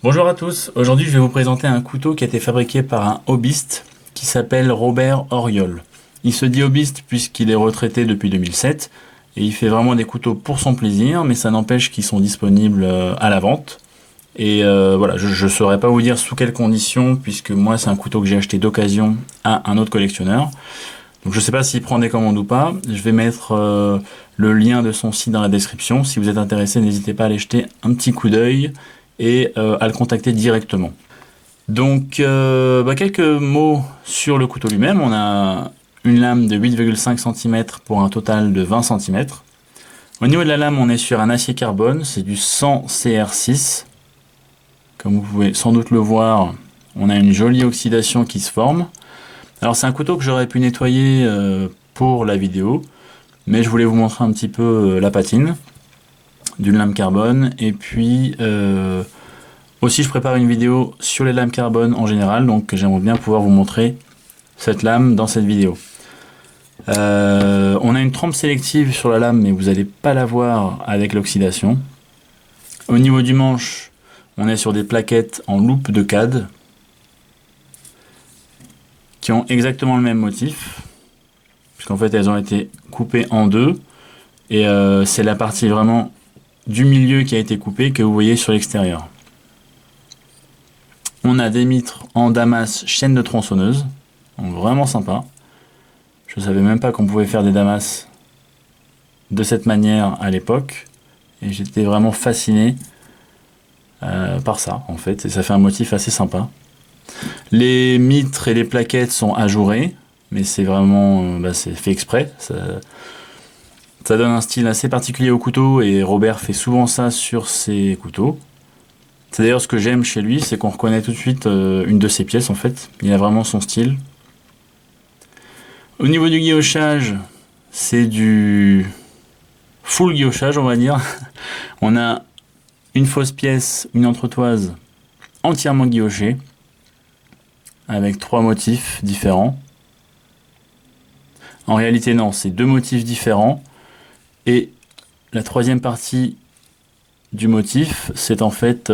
Bonjour à tous, aujourd'hui je vais vous présenter un couteau qui a été fabriqué par un hobbyiste qui s'appelle Robert Auriol. Il se dit hobbyiste puisqu'il est retraité depuis 2007 et il fait vraiment des couteaux pour son plaisir, mais ça n'empêche qu'ils sont disponibles à la vente. Et voilà, je ne saurais pas vous dire sous quelles conditions, puisque moi c'est un couteau que j'ai acheté d'occasion à un autre collectionneur. Donc je ne sais pas s'il prend des commandes ou pas. Je vais mettre le lien de son site dans la description. Si vous êtes intéressé, n'hésitez pas à aller jeter un petit coup d'œil et à le contacter directement. Donc quelques mots sur le couteau lui-même. On a une lame de 8,5 cm pour un total de 20 cm. Au niveau de la lame, on est sur un acier carbone, c'est du 100 CR6. Comme vous pouvez sans doute le voir, on a une jolie oxydation qui se forme. Alors c'est un couteau que j'aurais pu nettoyer pour la vidéo, mais je voulais vous montrer un petit peu la patine d'une lame carbone. Et puis aussi je prépare une vidéo sur les lames carbone en général, donc j'aimerais bien pouvoir vous montrer cette lame dans cette vidéo. On a une trempe sélective sur la lame, mais vous n'allez pas la voir avec l'oxydation. Au niveau du manche, on est sur des plaquettes en loupe de CAD qui ont exactement le même motif, puisqu'en fait elles ont été coupées en deux, et c'est la partie vraiment du milieu qui a été coupée que vous voyez sur l'extérieur. On a des mitres en damas chaîne de tronçonneuse, donc vraiment sympa. Je ne savais même pas qu'on pouvait faire des damas de cette manière à l'époque, et j'étais vraiment fasciné par ça en fait, et ça fait un motif assez sympa. Les mitres et les plaquettes sont ajourées, mais c'est vraiment c'est fait exprès. Ça donne un style assez particulier au couteau, et Robert fait souvent ça sur ses couteaux. C'est d'ailleurs ce que j'aime chez lui, c'est qu'on reconnaît tout de suite une de ses pièces en fait. Il a vraiment son style. Au niveau du guillochage, c'est du full guillochage on va dire. On a une fausse pièce, une entretoise entièrement guillochée, avec trois motifs différents. En réalité non, c'est deux motifs différents, et la troisième partie du motif, c'est en fait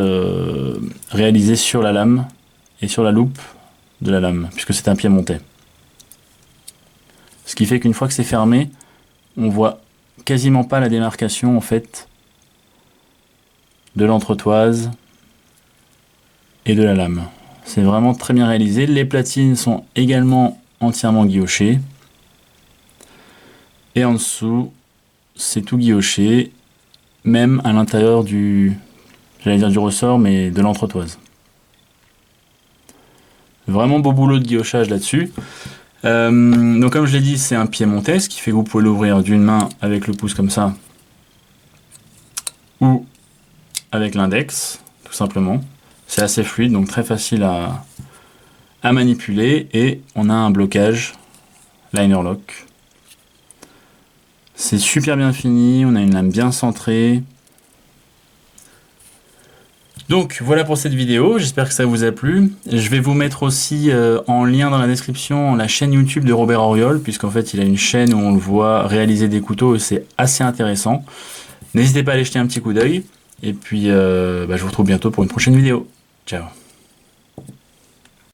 réalisé sur la lame et sur la loupe de la lame, puisque c'est un piémontais. Ce qui fait qu'une fois que c'est fermé, on voit quasiment pas la démarcation en fait de l'entretoise et de la lame. C'est vraiment très bien réalisé. Les platines sont également entièrement guillochées. Et en dessous, c'est tout guilloché, même à l'intérieur du, j'allais dire du ressort, mais de l'entretoise. Vraiment beau boulot de guillochage là-dessus. Donc comme je l'ai dit, c'est un piémontais, ce qui fait que vous pouvez l'ouvrir d'une main avec le pouce comme ça, ou avec l'index, tout simplement. C'est assez fluide, donc très facile à manipuler, et on a un blocage liner lock. C'est super bien fini, on a une lame bien centrée. Donc voilà pour cette vidéo, j'espère que ça vous a plu. Je vais vous mettre aussi en lien dans la description la chaîne YouTube de Robert Auriol, puisqu'en fait il a une chaîne où on le voit réaliser des couteaux, et c'est assez intéressant. N'hésitez pas à aller jeter un petit coup d'œil, et puis je vous retrouve bientôt pour une prochaine vidéo. Ciao.